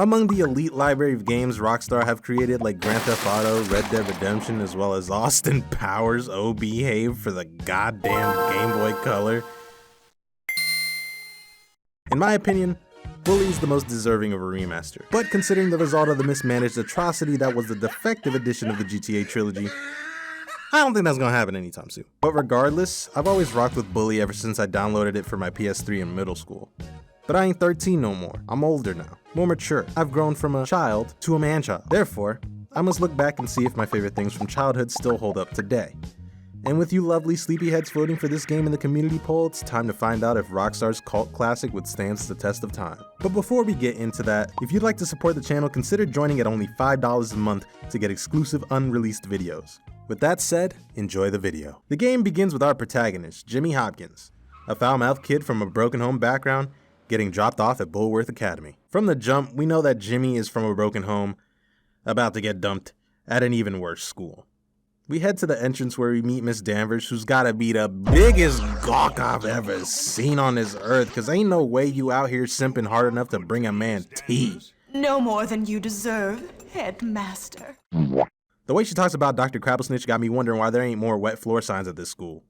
Among the elite library of games Rockstar have created, like Grand Theft Auto, Red Dead Redemption, as well as Austin Powers Oh Behave for the goddamn Game Boy Color. In my opinion, Bully is the most deserving of a remaster. But considering the result of the mismanaged atrocity that was the defective edition of the GTA trilogy, I don't think that's gonna happen anytime soon. But regardless, I've always rocked with Bully ever since I downloaded it for my PS3 in middle school. But I ain't 13 no more. I'm older now, more mature. I've grown from a child to a man-child. Therefore, I must look back and see if my favorite things from childhood still hold up today. And with you lovely sleepyheads voting for this game in the community poll, it's time to find out if Rockstar's cult classic withstands the test of time. But before we get into that, if you'd like to support the channel, consider joining at only $5 a month to get exclusive unreleased videos. With that said, enjoy the video. The game begins with our protagonist, Jimmy Hopkins, a foul-mouthed kid from a broken home background, getting dropped off at Bulworth Academy. From the jump, we know that Jimmy is from a broken home, about to get dumped at an even worse school. We head to the entrance where we meet Miss Danvers, who's gotta be the biggest gawk I've ever seen on this earth, cause ain't no way you out here simping hard enough to bring a man tea. No more than you deserve, headmaster. The way she talks about Dr. Crabblesnitch got me wondering why there ain't more wet floor signs at this school.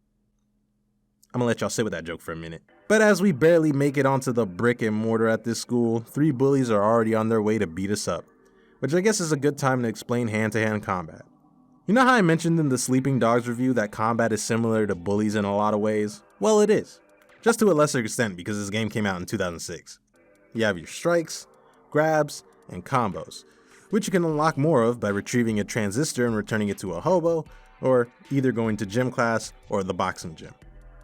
I'm gonna let y'all sit with that joke for a minute. But as we barely make it onto the brick and mortar at this school, 3 bullies are already on their way to beat us up, which I guess is a good time to explain hand-to-hand combat. You know how I mentioned in the Sleeping Dogs review that combat is similar to Bullies in a lot of ways? Well, it is. Just to a lesser extent because this game came out in 2006. You have your strikes, grabs, and combos, which you can unlock more of by retrieving a transistor and returning it to a hobo, or either going to gym class or the boxing gym.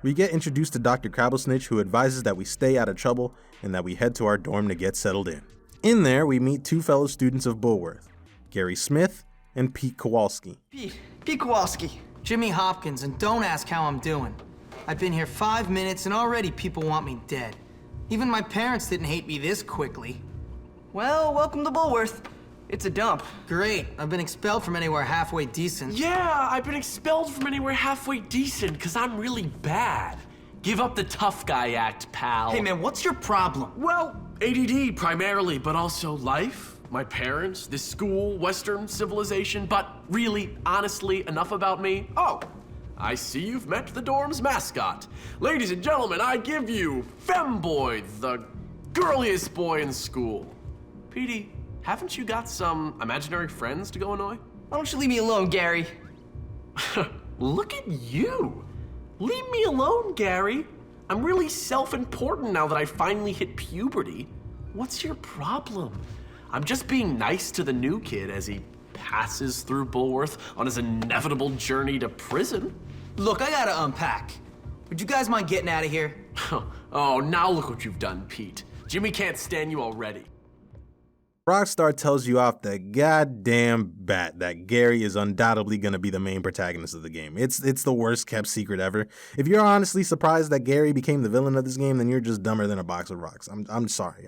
We get introduced to Dr. Crabblesnitch, who advises that we stay out of trouble and that we head to our dorm to get settled in. In there, we meet 2 fellow students of Bulworth, Gary Smith and Pete Kowalski. Pete Kowalski. Jimmy Hopkins, and don't ask how I'm doing. I've been here 5 minutes and already people want me dead. Even my parents didn't hate me this quickly. Well, welcome to Bulworth. It's a dump. Great, I've been expelled from anywhere halfway decent. Yeah, I've been expelled from anywhere halfway decent because I'm really bad. Give up the tough guy act, pal. Hey man, what's your problem? Well, ADD primarily, but also life, my parents, this school, Western civilization, but really, honestly, enough about me. Oh, I see you've met the dorm's mascot. Ladies and gentlemen, I give you Femboy, the girliest boy in school. Petey, haven't you got some imaginary friends to go annoy? Why don't you leave me alone, Gary? Look at you. Leave me alone, Gary. I'm really self-important now that I finally hit puberty. What's your problem? I'm just being nice to the new kid as he passes through Bulworth on his inevitable journey to prison. Look, I gotta unpack. Would you guys mind getting out of here? Oh, now look what you've done, Pete. Jimmy can't stand you already. Rockstar tells you off the goddamn bat that Gary is undoubtedly going to be the main protagonist of the game. It's the worst kept secret ever. If you're honestly surprised that Gary became the villain of this game, then you're just dumber than a box of rocks. I'm sorry.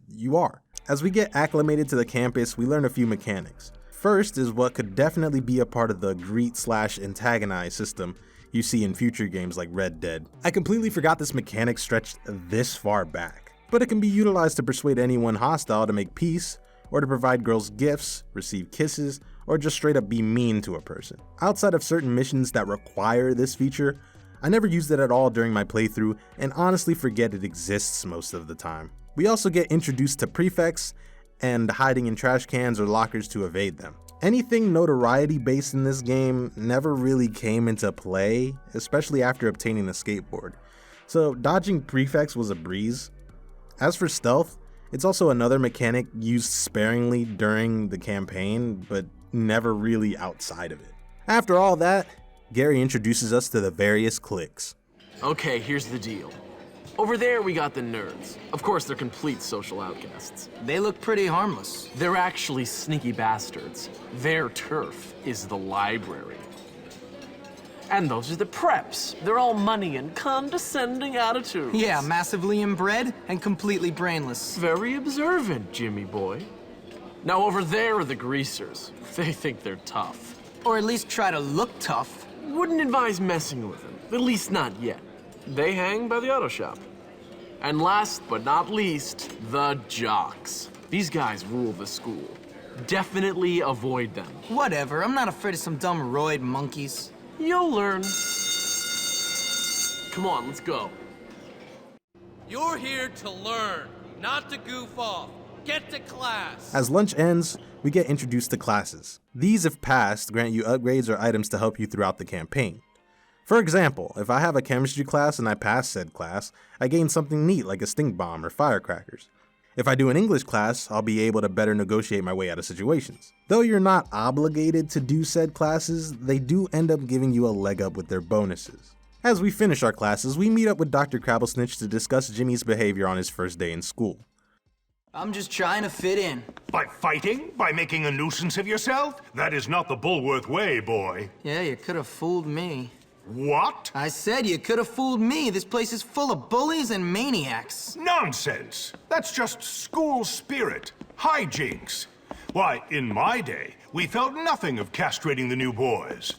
You are. As we get acclimated to the campus, we learn a few mechanics. First is what could definitely be a part of the greet/antagonize system you see in future games like Red Dead. I completely forgot this mechanic stretched this far back. But it can be utilized to persuade anyone hostile to make peace, or to provide girls gifts, receive kisses, or just straight up be mean to a person. Outside of certain missions that require this feature, I never used it at all during my playthrough and honestly forget it exists most of the time. We also get introduced to prefects and hiding in trash cans or lockers to evade them. Anything notoriety based in this game never really came into play, especially after obtaining a skateboard. So dodging prefects was a breeze. As for stealth, it's also another mechanic used sparingly during the campaign, but never really outside of it. After all that, Gary introduces us to the various cliques. Okay, here's the deal. Over there, we got the nerds. Of course, they're complete social outcasts. They look pretty harmless. They're actually sneaky bastards. Their turf is the library. And those are the preps. They're all money and condescending attitudes. Yeah, massively inbred and completely brainless. Very observant, Jimmy boy. Now over there are the greasers. They think they're tough. Or at least try to look tough. Wouldn't advise messing with them, at least not yet. They hang by the auto shop. And last but not least, the jocks. These guys rule the school. Definitely avoid them. Whatever, I'm not afraid of some dumb roid monkeys. You'll learn. Come on, let's go. You're here to learn, not to goof off. Get to class. As lunch ends, we get introduced to classes. These, if passed, grant you upgrades or items to help you throughout the campaign. For example, if I have a chemistry class and I pass said class, I gain something neat like a stink bomb or firecrackers. If I do an English class, I'll be able to better negotiate my way out of situations. Though you're not obligated to do said classes, they do end up giving you a leg up with their bonuses. As we finish our classes, we meet up with Dr. Crabblesnitch to discuss Jimmy's behavior on his first day in school. I'm just trying to fit in. By fighting? By making a nuisance of yourself? That is not the Bullworth way, boy. Yeah, you could have fooled me. What? I said you could have fooled me. This place is full of bullies and maniacs. Nonsense. That's just school spirit. Hijinks. Why, in my day, we felt nothing of castrating the new boys.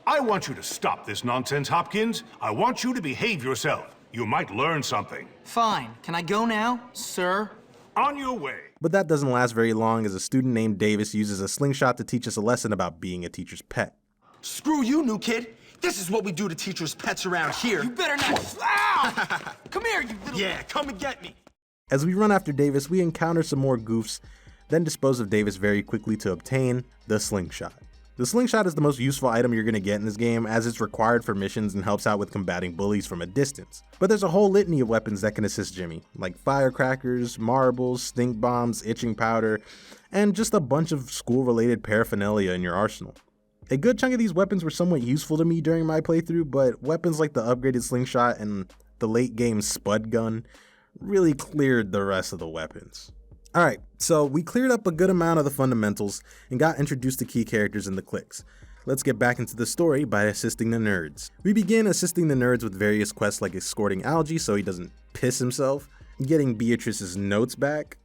I want you to stop this nonsense, Hopkins. I want you to behave yourself. You might learn something. Fine. Can I go now, sir? On your way. But that doesn't last very long as a student named Davis uses a slingshot to teach us a lesson about being a teacher's pet. Screw you, new kid. This is what we do to teachers' pets around here. You better not. Ow! Come here, you little. Yeah, come and get me. As we run after Davis, we encounter some more goofs, then dispose of Davis very quickly to obtain the slingshot. The slingshot is the most useful item you're going to get in this game as it's required for missions and helps out with combating bullies from a distance. But there's a whole litany of weapons that can assist Jimmy, like firecrackers, marbles, stink bombs, itching powder, and just a bunch of school-related paraphernalia in your arsenal. A good chunk of these weapons were somewhat useful to me during my playthrough, but weapons like the upgraded slingshot and the late game spud gun really cleared the rest of the weapons. Alright, so we cleared up a good amount of the fundamentals and got introduced to key characters in the cliques. Let's get back into the story by assisting the nerds. We begin assisting the nerds with various quests like escorting Algie so he doesn't piss himself, getting Beatrice's notes back,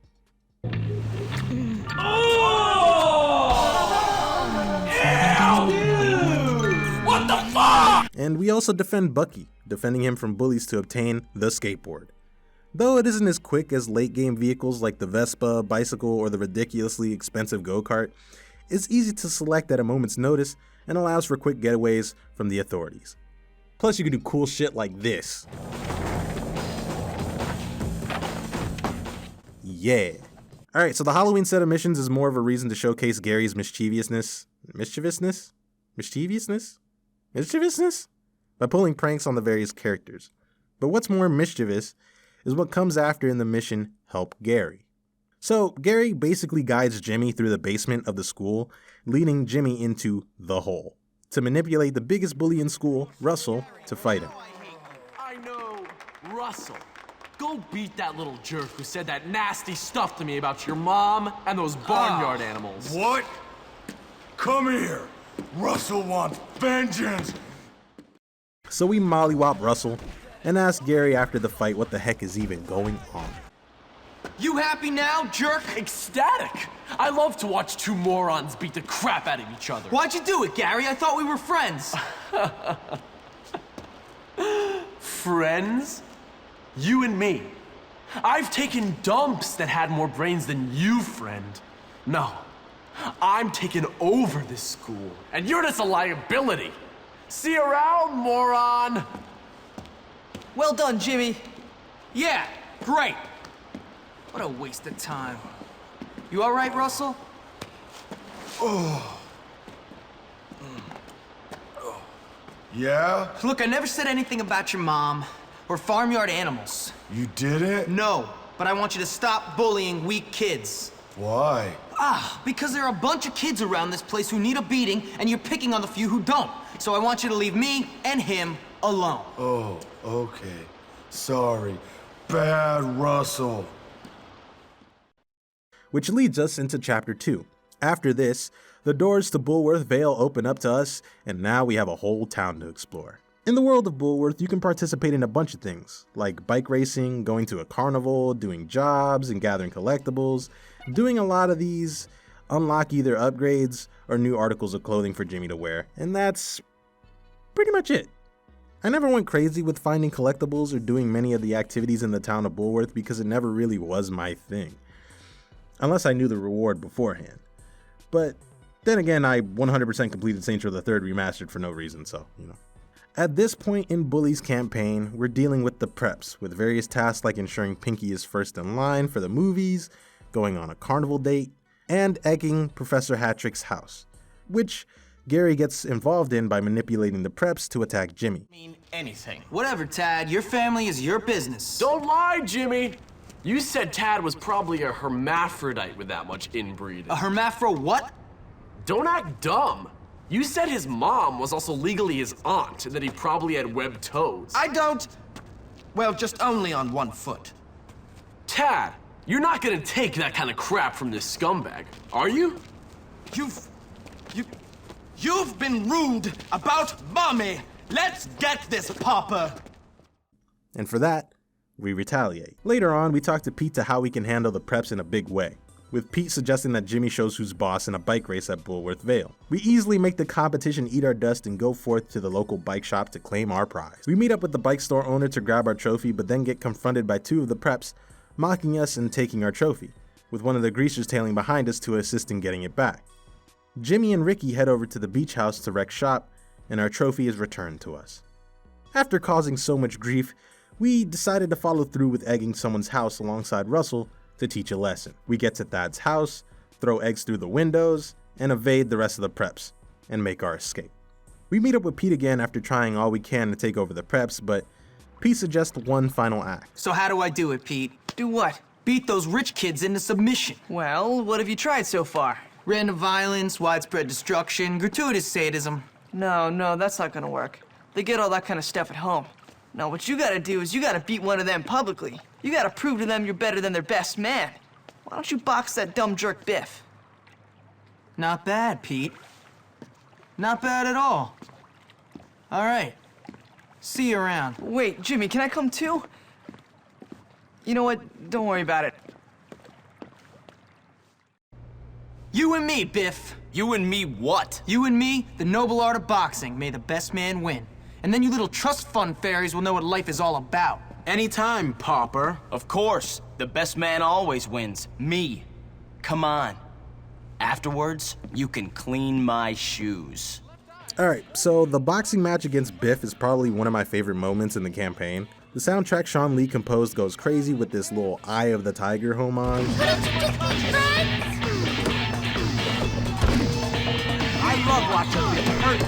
What the fuck? and we also defend Bucky, defending him from bullies to obtain the skateboard. Though it isn't as quick as late game vehicles like the Vespa, bicycle, or the ridiculously expensive go-kart, it's easy to select at a moment's notice and allows for quick getaways from the authorities. Plus you can do cool shit like this. Yeah. Alright, so the Halloween set of missions is more of a reason to showcase Gary's mischievousness? By pulling pranks on the various characters. But what's more mischievous is what comes after in the mission, Help Gary. So Gary basically guides Jimmy through the basement of the school, leading Jimmy into the hole, to manipulate the biggest bully in school, Russell, to fight him. I know, Russell. Go beat that little jerk who said that nasty stuff to me about your mom and those barnyard animals. What? Come here. Russell wants vengeance. So we mollywop Russell and ask Gary after the fight what the heck is even going on. You happy now, jerk? Ecstatic! I love to watch two morons beat the crap out of each other. Why'd you do it, Gary? I thought we were friends. Friends? You and me. I've taken dumps that had more brains than you, friend. No, I'm taking over this school, and you're just a liability. See you around, moron! Well done, Jimmy. Yeah, great. What a waste of time. You all right, Russell? Yeah? Look, I never said anything about your mom or farmyard animals. You did it? No, but I want you to stop bullying weak kids. Why? Because there are a bunch of kids around this place who need a beating, and you're picking on the few who don't. So I want you to leave me and him alone. Oh, okay. Sorry. Bad Russell. Which leads us into Chapter 2. After this, the doors to Bullworth Vale open up to us, and now we have a whole town to explore. In the world of Bullworth, you can participate in a bunch of things, like bike racing, going to a carnival, doing jobs, and gathering collectibles. Doing a lot of these unlock either upgrades or new articles of clothing for Jimmy to wear, and that's pretty much it. I never went crazy with finding collectibles or doing many of the activities in the town of Bullworth because it never really was my thing, unless I knew the reward beforehand. But then again, I 100% completed Saints Row the Third Remastered for no reason, so, you know. At this point in Bully's campaign, we're dealing with the preps, with various tasks like ensuring Pinky is first in line for the movies, going on a carnival date, and egging Professor Hattrick's house, which Gary gets involved in by manipulating the preps to attack Jimmy. Mean anything. Whatever, Tad. Your family is your business. Don't lie, Jimmy! You said Tad was probably a hermaphrodite with that much inbreeding. A hermaphro what? Don't act dumb. You said his mom was also legally his aunt, and that he probably had webbed toes. I don't. Well, just only on one foot. Tad, you're not gonna take that kind of crap from this scumbag, are you? You've been rude about Mommy. Let's get this, Papa. And for that, we retaliate. Later on, we talk to Pete to how we can handle the preps in a big way, with Pete suggesting that Jimmy shows who's boss in a bike race at Bullworth Vale. We easily make the competition eat our dust and go forth to the local bike shop to claim our prize. We meet up with the bike store owner to grab our trophy, but then get confronted by two of the preps, mocking us and taking our trophy, with one of the greasers tailing behind us to assist in getting it back. Jimmy and Ricky head over to the beach house to wreck shop, and our trophy is returned to us. After causing so much grief, we decided to follow through with egging someone's house alongside Russell to teach a lesson. We get to Thad's house, throw eggs through the windows, and evade the rest of the preps, and make our escape. We meet up with Pete again after trying all we can to take over the preps, but Pete suggests one final act. So how do I do it, Pete? Do what? Beat those rich kids into submission. Well, what have you tried so far? Random violence, widespread destruction, gratuitous sadism. No, that's not gonna work. They get all that kind of stuff at home. No, what you gotta do is you gotta beat one of them publicly. You gotta prove to them you're better than their best man. Why don't you box that dumb jerk Biff? Not bad, Pete. Not bad at all. All right. See you around. Wait, Jimmy, can I come too? You know what? Don't worry about it. You and me, Biff. You and me what? You and me, the noble art of boxing. May the best man win. And then you little trust fund fairies will know what life is all about. Anytime, Pauper. Of course. The best man always wins. Me. Come on. Afterwards, you can clean my shoes. Alright, so the boxing match against Biff is probably one of my favorite moments in the campaign. The soundtrack Sean Lee composed goes crazy with this little Eye of the Tiger homage. I love watching Biff hurt.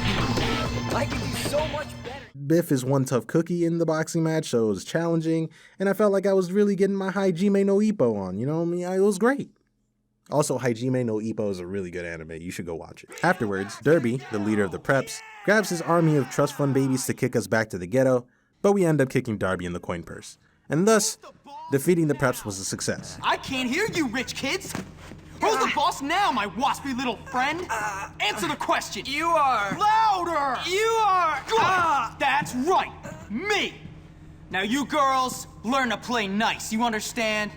I can do so much better. Biff is one tough cookie in the boxing match, so it was challenging, and I felt like I was really getting my Hajime no Ippo on, you know what I mean? It was great. Also, Hajime no Ippo is a really good anime, you should go watch it. Afterwards, Derby, the leader of the preps, grabs his army of trust fund babies to kick us back to the ghetto, but we end up kicking Darby in the coin purse. And thus, defeating the preps was a success. I can't hear you, rich kids. Who's the boss now, my waspy little friend? Answer the question. You are... Louder! You are... Good! That's right! Me! Now you girls, learn to play nice, you understand?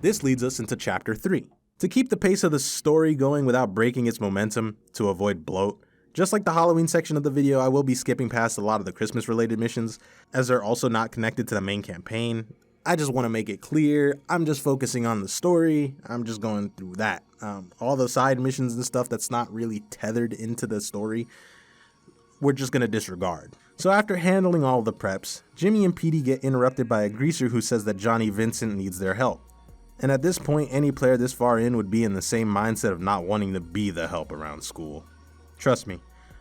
This leads us into Chapter 3. To keep the pace of the story going without breaking its momentum, to avoid bloat, just like the Halloween section of the video, I will be skipping past a lot of the Christmas-related missions, as they're also not connected to the main campaign. I just want to make it clear, I'm just focusing on the story, I'm just going through that. All the side missions and stuff that's not really tethered into the story, we're just going to disregard. So after handling all the preps, Jimmy and Petey get interrupted by a greaser who says that Johnny Vincent needs their help. And at this point, any player this far in would be in the same mindset of not wanting to be the help around school. Trust me,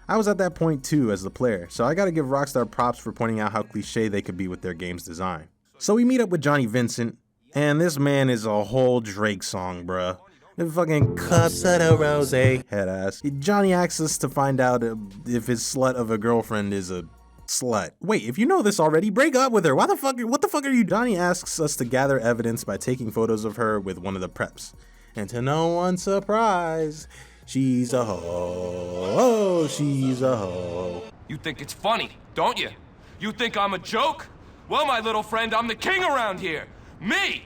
I was at that point too as the player, so I gotta give Rockstar props for pointing out how cliche they could be with their game's design. So we meet up with Johnny Vincent, and this man is a whole Drake song, bruh. The fucking cups of the rose, head ass. Johnny asks us to find out if his slut of a girlfriend is a slut. Wait, if you know this already, break up with her. What the fuck are you? Johnny asks us to gather evidence by taking photos of her with one of the preps. And to no one's surprise, she's a hoe. Oh, she's a hoe. You think it's funny, don't you? You think I'm a joke? Well, my little friend, I'm the king around here. Me!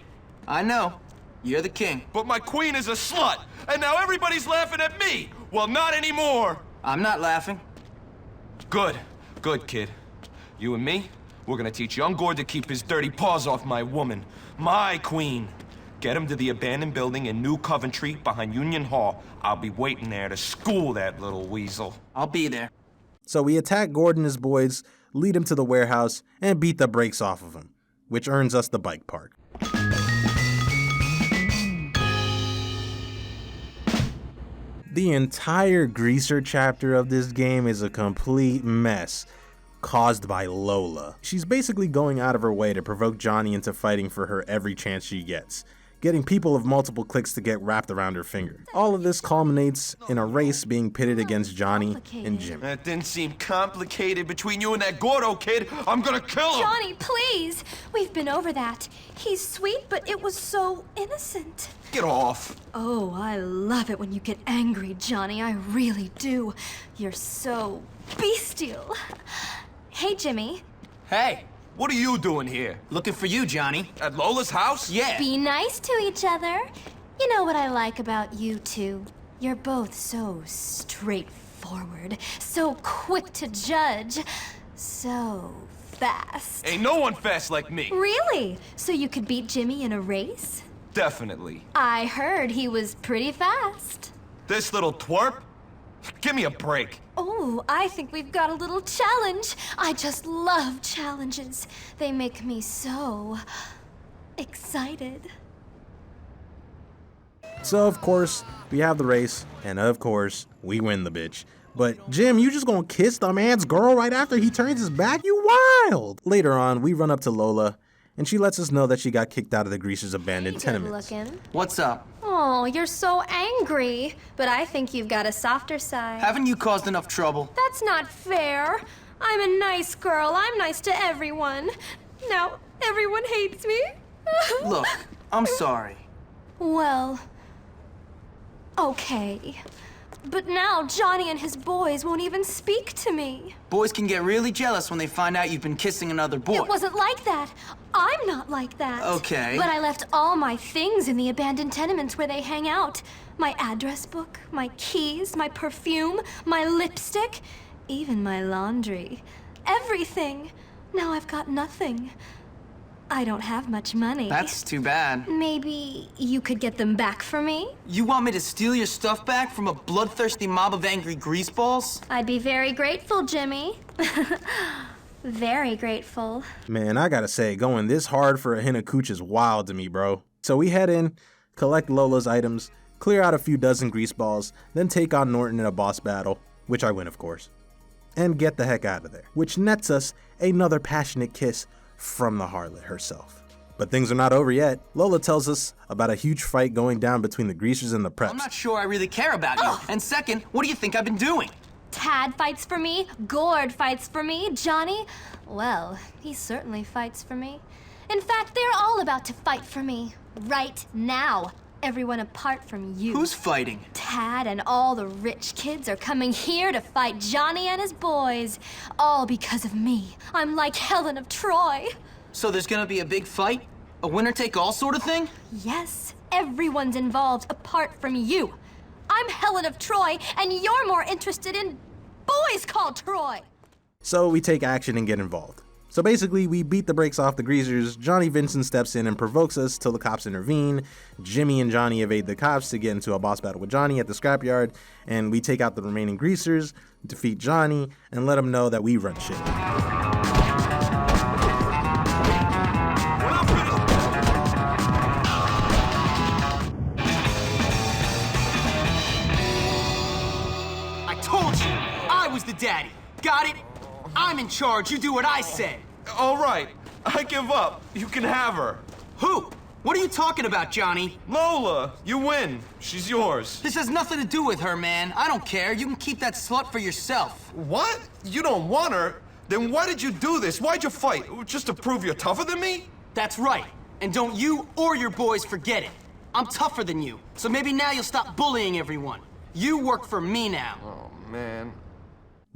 I know. You're the king. But my queen is a slut, and now everybody's laughing at me. Well, not anymore. I'm not laughing. Good. Good, kid. You and me, we're gonna teach young Gord to keep his dirty paws off my woman. My queen. Get him to the abandoned building in New Coventry behind Union Hall. I'll be waiting there to school that little weasel. I'll be there. So we attack Gord and his boys, lead him to the warehouse, and beat the brakes off of him, which earns us the bike park. The entire Greaser chapter of this game is a complete mess, caused by Lola. She's basically going out of her way to provoke Johnny into fighting for her every chance she gets, getting people of multiple cliques to get wrapped around her finger. All of this culminates in a race being pitted against Johnny and Jimmy. That didn't seem complicated between you and that Gordo kid. I'm gonna kill him! Johnny, please! We've been over that. He's sweet, but it was so innocent. Get off. Oh, I love it when you get angry, Johnny. I really do. You're so bestial. Hey, Jimmy. Hey, What are you doing here? looking for you, Johnny. At Lola's house? Yeah. Be nice to each other. You know what I like about you two? You're both so straightforward, so quick to judge, so fast. Ain't no one fast like me. Really? So you could beat Jimmy in a race? Definitely. I heard he was pretty fast. This little twerp? Give me a break. Oh, I think we've got a little challenge. I just love challenges. They make me so excited. So of course, we have the race, and of course, we win the bitch. But Jim, you just gonna kiss the man's girl right after he turns his back? You wild! Later on, we run up to Lola, and she lets us know that she got kicked out of the Greaser's abandoned tenements. Looking. What's up? Oh, you're so angry. But I think you've got a softer side. Haven't you caused enough trouble? That's not fair. I'm a nice girl. I'm nice to everyone. Now, everyone hates me. Look, I'm sorry. Well, okay. But now Johnny and his boys won't even speak to me. Boys can get really jealous when they find out you've been kissing another boy. It wasn't like that. I'm not like that. Okay. But I left all my things in the abandoned tenements where they hang out. My address book, my keys, my perfume, my lipstick, even my laundry. Everything. Now I've got nothing. I don't have much money. That's too bad. Maybe you could get them back for me? You want me to steal your stuff back from a bloodthirsty mob of angry greaseballs? I'd be very grateful, Jimmy. Very grateful. Man, I gotta say, going this hard for a hen of cooch is wild to me, bro. So we head in, collect Lola's items, clear out a few dozen greaseballs, then take on Norton in a boss battle, which I win, of course, and get the heck out of there, which nets us another passionate kiss from the harlot herself. But things are not over yet. Lola tells us about a huge fight going down between the Greasers and the Preps. I'm not sure I really care about you. And second, what do you think I've been doing? Tad fights for me, Gord fights for me, Johnny, well, he certainly fights for me. In fact, they're all about to fight for me. Right now. Everyone apart from you. Who's fighting? Tad and all the rich kids are coming here to fight Johnny and his boys. All because of me. I'm like Helen of Troy. So there's gonna be a big fight? A winner-take-all sort of thing? Yes, everyone's involved apart from you. I'm Helen of Troy, and you're more interested in boys called Troy. So we take action and get involved. So basically, we beat the brakes off the Greasers, Johnny Vincent steps in and provokes us till the cops intervene, Jimmy and Johnny evade the cops to get into a boss battle with Johnny at the scrapyard, and we take out the remaining Greasers, defeat Johnny, and let him know that we run shit. I told you, I was the daddy. Got it? I'm in charge, you do what I said. All right, I give up. You can have her. Who? What are you talking about, Johnny? Lola, you win. She's yours. This has nothing to do with her, man. I don't care. You can keep that slut for yourself. What? You don't want her? Then why did you do this? Why'd you fight? Just to prove you're tougher than me? That's right. And don't you or your boys forget it. I'm tougher than you, so maybe now you'll stop bullying everyone. You work for me now. Oh, man.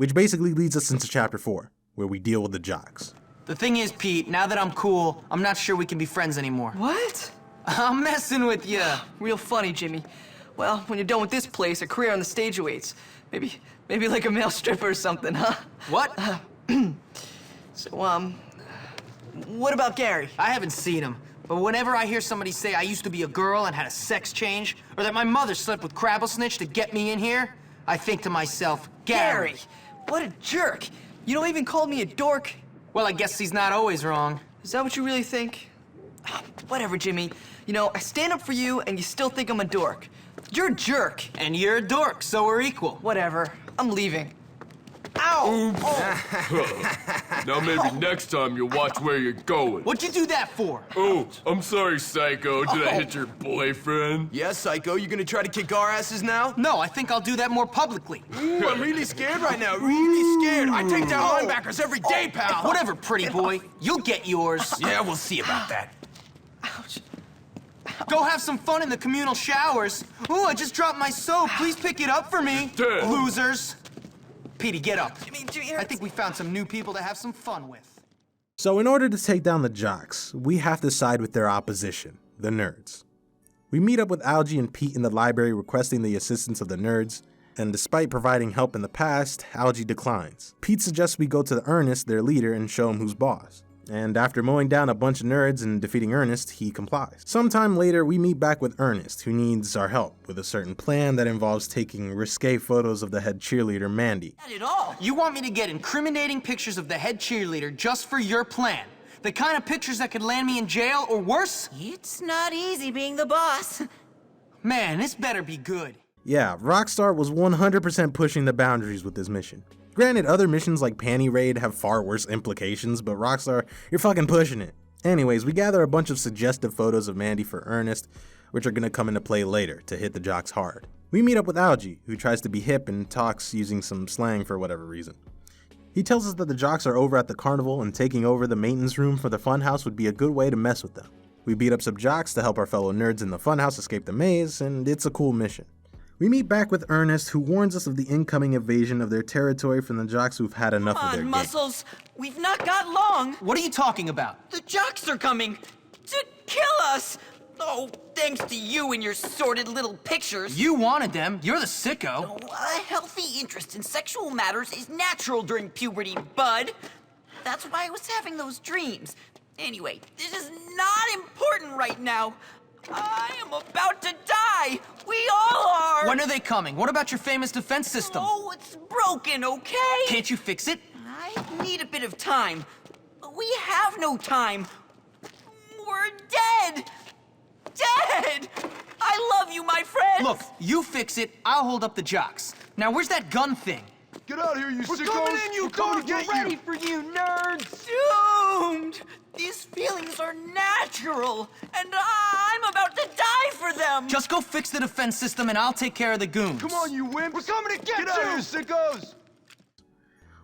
Which basically leads us into chapter 4, where we deal with the jocks. The thing is, Pete, now that I'm cool, I'm not sure we can be friends anymore. What? I'm messing with you. Real funny, Jimmy. Well, when you're done with this place, a career on the stage awaits. Maybe like a male stripper or something, huh? What? So, what about Gary? I haven't seen him, but whenever I hear somebody say I used to be a girl and had a sex change, or that my mother slept with Crabblesnitch to get me in here, I think to myself, Gary. What a jerk. You don't even call me a dork. Well, I guess he's not always wrong. Is that what you really think? Whatever, Jimmy. You know, I stand up for you and you still think I'm a dork. You're a jerk. And you're a dork, so we're equal. Whatever. I'm leaving. Ow! Now maybe next time you'll watch where you're going. What'd you do that for? Oh, I'm sorry, Psycho. Did I hit your boyfriend? Yeah, Psycho, you gonna try to kick our asses now? No, I think I'll do that more publicly. Ooh, I'm really scared right now, really scared. I take down linebackers every day, pal. Whatever, pretty boy. You'll get yours. Yeah, we'll see about that. Go have some fun in the communal showers. Ooh, I just dropped my soap. Please pick it up for me. Dad. Losers. Petey, get up. Jimmy, I think we found some new people to have some fun with. So in order to take down the jocks, we have to side with their opposition, the nerds. We meet up with Algie and Pete in the library requesting the assistance of the nerds, and despite providing help in the past, Algie declines. Pete suggests we go to Ernest, their leader, and show him who's boss. And after mowing down a bunch of nerds and defeating Ernest, he complies. Sometime later, we meet back with Ernest, who needs our help with a certain plan that involves taking risque photos of the head cheerleader, Mandy. Not at all. You want me to get incriminating pictures of the head cheerleader just for your plan? The kind of pictures that could land me in jail or worse? It's not easy being the boss. Man, this better be good. Yeah, ROCKSTAR was 100% pushing the boundaries with this mission. Granted, other missions like Panty Raid have far worse implications, but ROCKSTAR, you're fucking pushing it. Anyways, we gather a bunch of suggestive photos of Mandy for Ernest, which are gonna come into play later to hit the jocks hard. We meet up with Algie, who tries to be hip and talks using some slang for whatever reason. He tells us that the jocks are over at the carnival and taking over the maintenance room for the funhouse would be a good way to mess with them. We beat up some jocks to help our fellow nerds in the funhouse escape the maze, and it's a cool mission. We meet back with Ernest, who warns us of the incoming invasion of their territory from the jocks who've had enough of their gang. Muscles, we've not got long. What are you talking about? The jocks are coming to kill us. Oh, thanks to you and your sordid little pictures. You wanted them. You're the sicko. Oh, a healthy interest in sexual matters is natural during puberty, bud. That's why I was having those dreams. Anyway, this is not important right now. I am about to die. We all are. When are they coming? What about your famous defense system? Oh, it's broken, okay? Can't you fix it? I need a bit of time. We have no time. We're dead. Dead! I love you, my friends! Look, you fix it, I'll hold up the jocks. Now, where's that gun thing? Get out of here, you sickos! Coming in, you coming dogs! We're ready for you, nerds! Doomed! These feelings are natural, and I'm about to die for them! Just go fix the defense system and I'll take care of the goons. Come on, you wimps! We're coming to get you! Get out of here, sickos!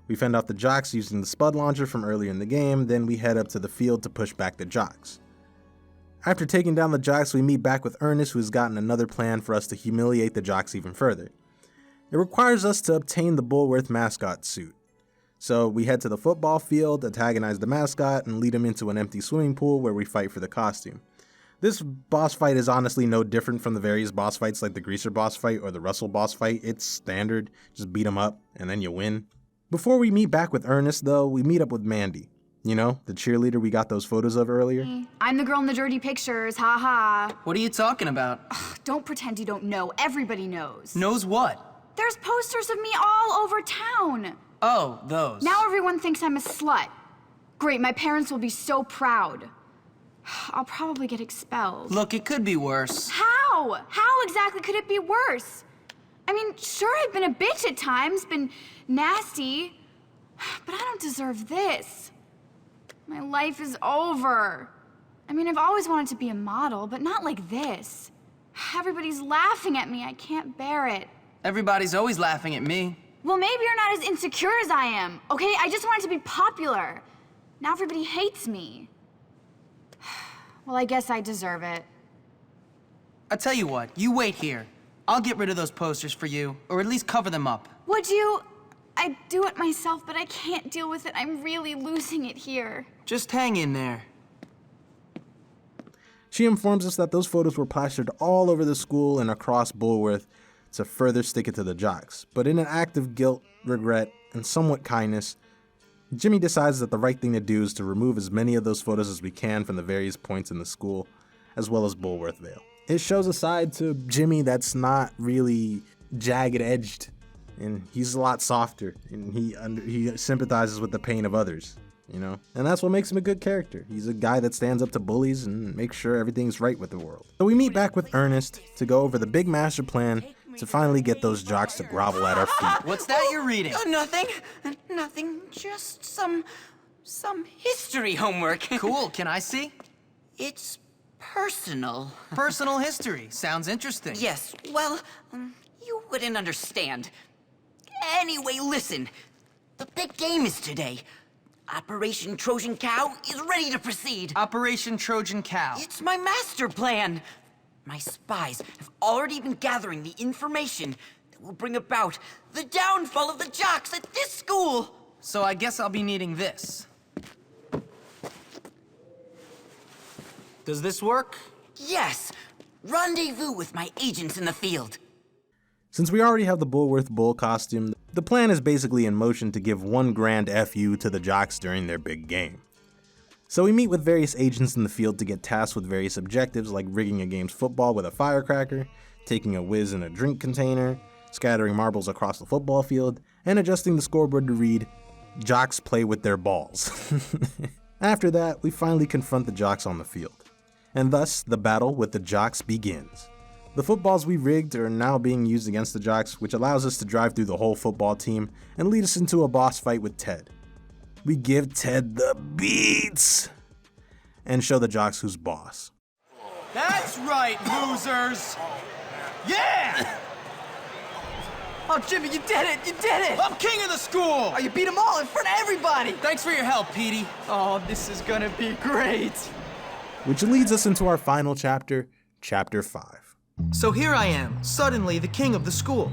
We fend off the jocks using the Spud launcher from earlier in the game, then we head up to the field to push back the jocks. After taking down the jocks, we meet back with Ernest, who has gotten another plan for us to humiliate the jocks even further. It requires us to obtain the Bullworth mascot suit. So we head to the football field, antagonize the mascot, and lead him into an empty swimming pool where we fight for the costume. This boss fight is honestly no different from the various boss fights like the Greaser boss fight or the Russell boss fight. It's standard, just beat him up, and then you win. Before we meet back with Ernest, though, we meet up with Mandy. You know, the cheerleader we got those photos of earlier? I'm the girl in the dirty pictures, haha. What are you talking about? Don't pretend you don't know. Everybody knows. Knows what? There's posters of me all over town. Oh, those. Now everyone thinks I'm a slut. Great, my parents will be so proud. I'll probably get expelled. Look, it could be worse. How? How exactly could it be worse? I mean, sure, I've been a bitch at times, been nasty, but I don't deserve this. My life is over. I mean, I've always wanted to be a model, but not like this. Everybody's laughing at me. I can't bear it. Everybody's always laughing at me. Well, maybe you're not as insecure as I am, okay? I just wanted to be popular. Now everybody hates me. Well, I guess I deserve it. I tell you what, you wait here. I'll get rid of those posters for you, or at least cover them up. Would you? I'd do it myself, but I can't deal with it. I'm really losing it here. Just hang in there. She informs us that those photos were plastered all over the school and across Bullworth to further stick it to the jocks. But in an act of guilt, regret, and somewhat kindness, Jimmy decides that the right thing to do is to remove as many of those photos as we can from the various points in the school, as well as Bullworth Vale. It shows a side to Jimmy that's not really jagged-edged, and he's a lot softer, and he sympathizes with the pain of others, you know? And that's what makes him a good character. He's a guy that stands up to bullies and makes sure everything's right with the world. So we meet back with Ernest to go over the big master plan to finally get those jocks to grovel at our feet. What's that you're reading? Nothing. Nothing. Just some history homework. Cool, can I see? It's personal. Personal history. Sounds interesting. Yes, well, you wouldn't understand. Anyway, listen. The big game is today. Operation Trojan Cow is ready to proceed. Operation Trojan Cow. It's my master plan. My spies have already been gathering the information that will bring about the downfall of the jocks at this school. So I guess I'll be needing this. Does this work? Yes. Rendezvous with my agents in the field. Since we already have the Bullworth Bull costume, the plan is basically in motion to give one grand FU to the jocks during their big game. So we meet with various agents in the field to get tasked with various objectives like rigging a game's football with a firecracker, taking a whiz in a drink container, scattering marbles across the football field, and adjusting the scoreboard to read, "Jocks play with their balls." After that, we finally confront the jocks on the field. And thus, the battle with the jocks begins. The footballs we rigged are now being used against the jocks, which allows us to drive through the whole football team and lead us into a boss fight with Ted. We give Ted the beats and show the jocks who's boss. That's right, losers! Yeah! Oh, Jimmy, you did it! You did it! I'm king of the school! Oh, you beat them all in front of everybody! Thanks for your help, Petey. Oh, this is gonna be great. Which leads us into our final chapter, Chapter 5. So here I am, suddenly the king of the school.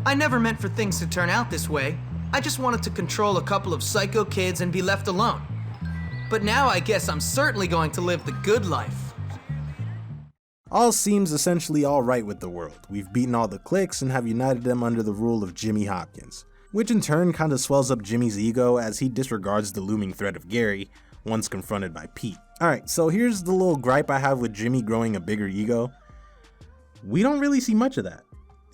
I never meant for things to turn out this way. I just wanted to control a couple of psycho kids and be left alone. But now I guess I'm certainly going to live the good life. All seems essentially alright with the world. We've beaten all the cliques and have united them under the rule of Jimmy Hopkins, which in turn kinda swells up Jimmy's ego as he disregards the looming threat of Gary once confronted by Pete. Alright, so here's the little gripe I have with Jimmy growing a bigger ego. We don't really see much of that.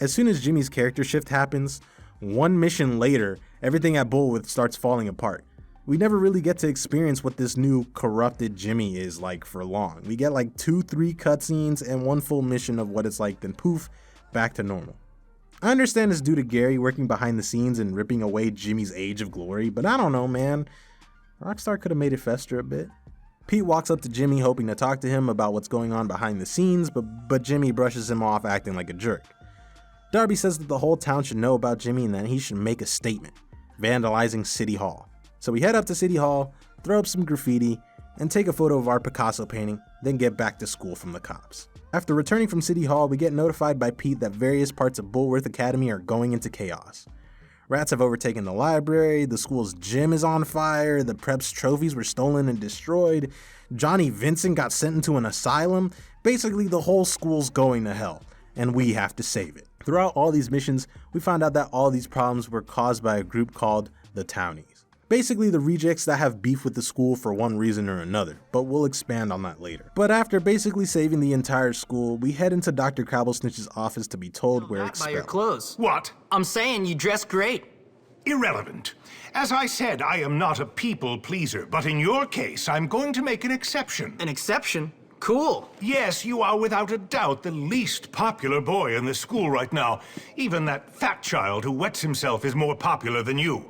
As soon as Jimmy's character shift happens, one mission later, everything at Bullworth starts falling apart. We never really get to experience what this new corrupted Jimmy is like for long. We get like 2-3 cutscenes and one full mission of what it's like, then poof, back to normal. I understand it's due to Gary working behind the scenes and ripping away Jimmy's age of glory, but I don't know, man. Rockstar could have made it fester a bit. Pete walks up to Jimmy hoping to talk to him about what's going on behind the scenes, but Jimmy brushes him off acting like a jerk. Darby says that the whole town should know about Jimmy and that he should make a statement, vandalizing City Hall. So we head up to City Hall, throw up some graffiti, and take a photo of our Picasso painting, then get back to school from the cops. After returning from City Hall, we get notified by Pete that various parts of Bullworth Academy are going into chaos. Rats have overtaken the library, the school's gym is on fire, the prep's trophies were stolen and destroyed, Johnny Vincent got sent into an asylum. Basically, the whole school's going to hell, and we have to save it. Throughout all these missions, we found out that all these problems were caused by a group called the Townies. Basically the rejects that have beef with the school for one reason or another, but we'll expand on that later. But after basically saving the entire school, we head into Dr. Crabblesnitch's office to be told we're expelled. By your clothes. What? I'm saying you dress great. Irrelevant. As I said, I am not a people pleaser, but in your case, I'm going to make an exception. An exception? Cool. Yes, you are without a doubt the least popular boy in the school right now. Even that fat child who wets himself is more popular than you.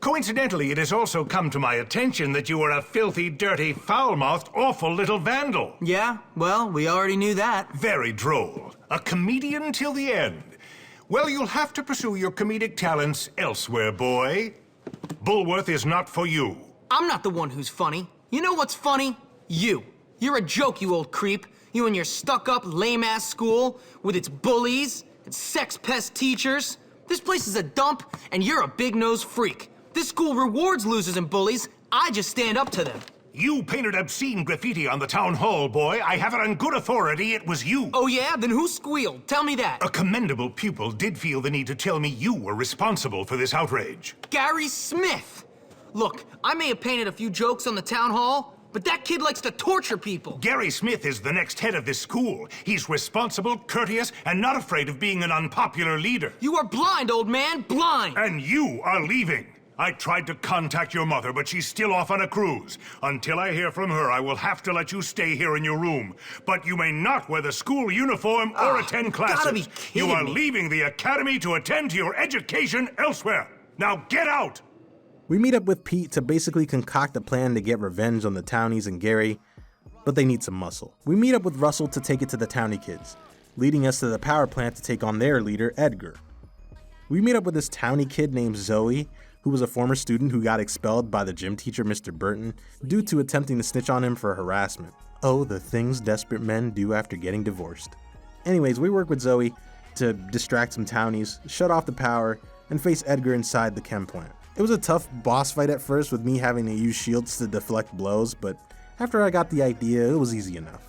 Coincidentally, it has also come to my attention that you are a filthy, dirty, foul-mouthed, awful little vandal. Yeah, well, we already knew that. Very droll. A comedian till the end. Well, you'll have to pursue your comedic talents elsewhere, boy. Bullworth is not for you. I'm not the one who's funny. You know what's funny? You. You're a joke, you old creep. You and your stuck-up, lame-ass school with its bullies and sex-pest teachers. This place is a dump, and you're a big-nosed freak. This school rewards losers and bullies. I just stand up to them. You painted obscene graffiti on the town hall, boy. I have it on good authority it was you. Oh yeah? Then who squealed? Tell me that. A commendable pupil did feel the need to tell me you were responsible for this outrage. Gary Smith! Look, I may have painted a few jokes on the town hall, but that kid likes to torture people. Gary Smith is the next head of this school. He's responsible, courteous, and not afraid of being an unpopular leader. You are blind, old man, blind! And you are leaving. I tried to contact your mother, but she's still off on a cruise. Until I hear from her, I will have to let you stay here in your room. But you may not wear the school uniform or attend classes. Gotta be kidding You are me. leaving the academy to attend to your education elsewhere. Now get out! We meet up with Pete to basically concoct a plan to get revenge on the townies and Gary, but they need some muscle. We meet up with Russell to take it to the townie kids, leading us to the power plant to take on their leader, Edgar. We meet up with this townie kid named Zoe, who was a former student who got expelled by the gym teacher, Mr. Burton, due to attempting to snitch on him for harassment. Oh, the things desperate men do after getting divorced. Anyways, we work with Zoe to distract some townies, shut off the power, and face Edgar inside the chem plant. It was a tough boss fight at first with me having to use shields to deflect blows, but after I got the idea, it was easy enough.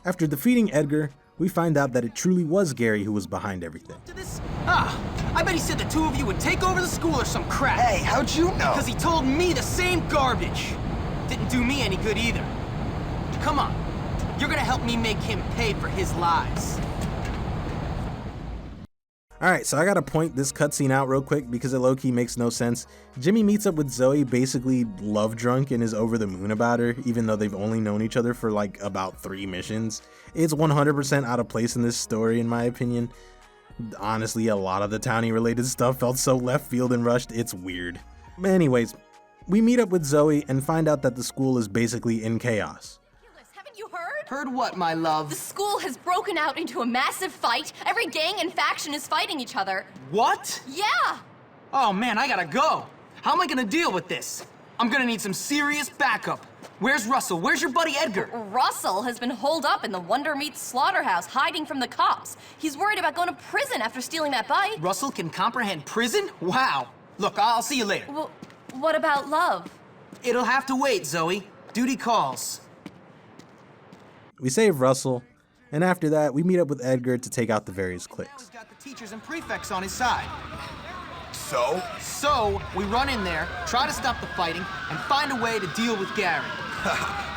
After defeating Edgar, we find out that it truly was Gary who was behind everything. I bet he said the two of you would take over the school or some crap. Hey, how'd you know? Because he told me the same garbage. Didn't do me any good either. Come on, you're gonna help me make him pay for his lies. Alright, so I gotta point this cutscene out real quick because it low-key makes no sense. Jimmy meets up with Zoe basically love drunk and is over the moon about her, even though they've only known each other for like about 3 missions. It's 100% out of place in this story in my opinion. Honestly, a lot of the townie related stuff felt so left field and rushed, it's weird. Anyways, we meet up with Zoe and find out that the school is basically in chaos. Haven't you heard? Heard what, my love? The school has broken out into a massive fight. Every gang and faction is fighting each other. What? Yeah! Oh man, I gotta go. How am I gonna deal with this? I'm gonna need some serious backup. Where's Russell? Where's your buddy Edgar? Russell has been holed up in the Wonder Meat slaughterhouse, hiding from the cops. He's worried about going to prison after stealing that bike. Russell can comprehend prison? Wow. Look, I'll see you later. Well, what about love? It'll have to wait, Zoe. Duty calls. We save Russell, and after that, we meet up with Edgar to take out the various cliques. He's got the teachers and prefects on his side. So, we run in there, try to stop the fighting, and find a way to deal with Gary.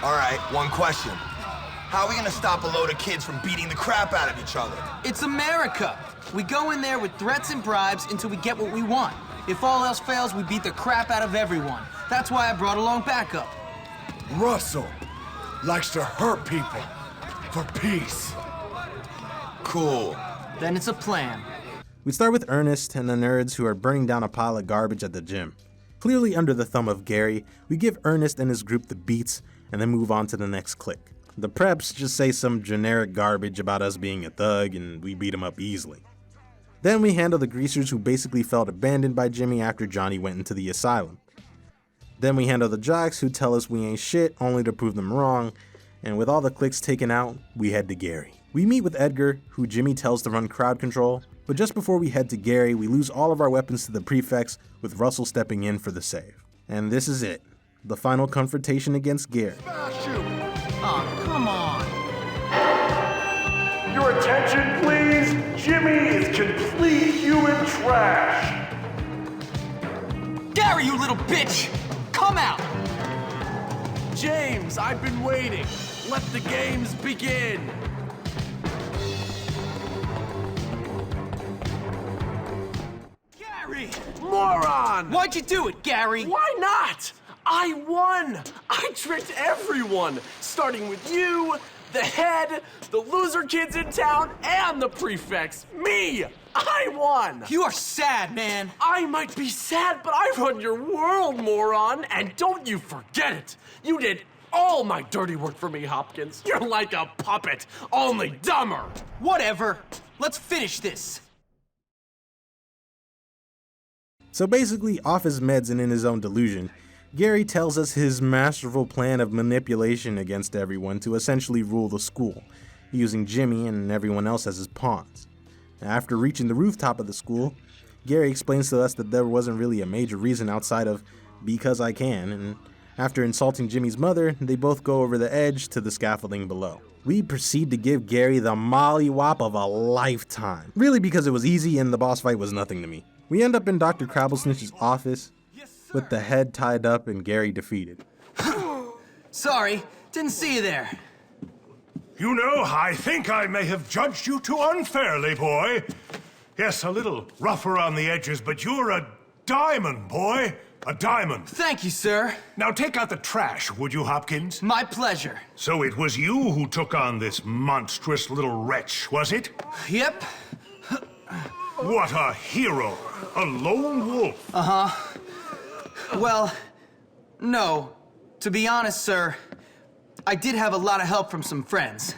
all right, one question. How are we gonna stop a load of kids from beating the crap out of each other? It's America. We go in there with threats and bribes until we get what we want. If all else fails, we beat the crap out of everyone. That's why I brought along backup. Russell likes to hurt people for peace. Cool. Then it's a plan. We start with Ernest and the nerds who are burning down a pile of garbage at the gym. Clearly under the thumb of Gary, we give Ernest and his group the beats and then move on to the next clique. The preps just say some generic garbage about us being a thug and we beat them up easily. Then we handle the greasers who basically felt abandoned by Jimmy after Johnny went into the asylum. Then we handle the jocks who tell us we ain't shit only to prove them wrong, and with all the cliques taken out, we head to Gary. We meet with Edgar, who Jimmy tells to run crowd control, but just before we head to Gary, we lose all of our weapons to the prefects, with Russell stepping in for the save. And this is it, the final confrontation against Gary. Oh, come on. Your attention, please. Jimmy is complete human trash. Gary, you little bitch! Come out! James, I've been waiting. Let the games begin. Gary! Moron! Why'd you do it, Gary? Why not? I won! I tricked everyone, starting with you, the head, the loser kids in town, and the prefects. Me! I won! You are sad, man. I might be sad, but I run your world, moron! And don't you forget it! You did all my dirty work for me, Hopkins. You're like a puppet, only dumber! Whatever. Let's finish this. So basically, off his meds and in his own delusion, Gary tells us his masterful plan of manipulation against everyone to essentially rule the school, using Jimmy and everyone else as his pawns. After reaching the rooftop of the school, Gary explains to us that there wasn't really a major reason outside of because I can, and after insulting Jimmy's mother, they both go over the edge to the scaffolding below. We proceed to give Gary the mollywop of a lifetime, really because it was easy and the boss fight was nothing to me. We end up in Dr. Crabblesnitch's office with the head tied up and Gary defeated. Sorry, didn't see you there. You know, I think I may have judged you too unfairly, boy. Yes, a little rough around the edges, but you're a diamond, boy. A diamond. Thank you, sir. Now take out the trash, would you, Hopkins? My pleasure. So it was you who took on this monstrous little wretch, was it? Yep. What a hero. A lone wolf. Uh-huh. Well, no. To be honest, sir, I did have a lot of help from some friends.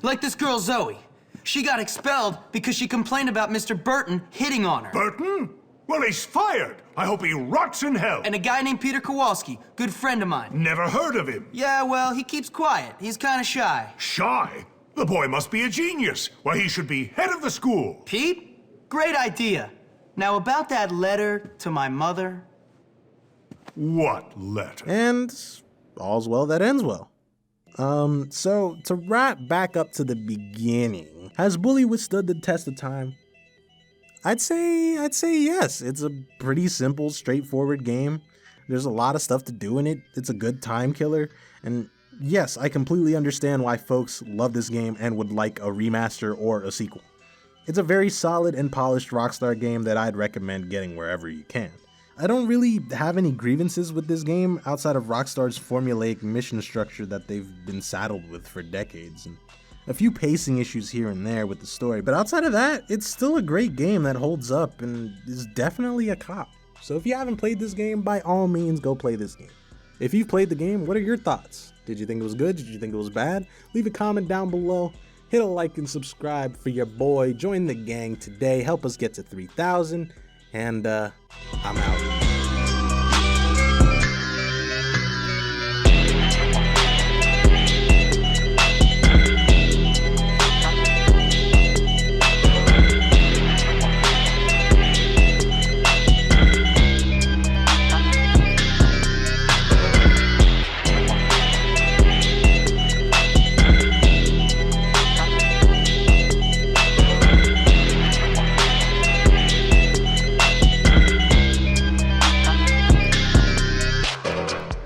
Like this girl, Zoe. She got expelled because she complained about Mr. Burton hitting on her. Burton? Well, he's fired. I hope he rots in hell. And a guy named Peter Kowalski, good friend of mine. Never heard of him. Yeah, well, he keeps quiet. He's kind of shy. Shy? The boy must be a genius. Why, he should be head of the school. Pete? Great idea. Now, about that letter to my mother. What letter? And all's well that ends well. So to wrap back up to the beginning, has Bully withstood the test of time? I'd say yes. It's a pretty simple, straightforward game. There's a lot of stuff to do in it. It's a good time killer. And yes, I completely understand why folks love this game and would like a remaster or a sequel. It's a very solid and polished Rockstar game that I'd recommend getting wherever you can. I don't really have any grievances with this game outside of Rockstar's formulaic mission structure that they've been saddled with for decades, and a few pacing issues here and there with the story, but outside of that, it's still a great game that holds up and is definitely a cop. So if you haven't played this game, by all means, go play this game. If you've played the game, what are your thoughts? Did you think it was good? Did you think it was bad? Leave a comment down below. Hit a like and subscribe for your boy. Join the gang today. Help us get to 3,000. And I'm out.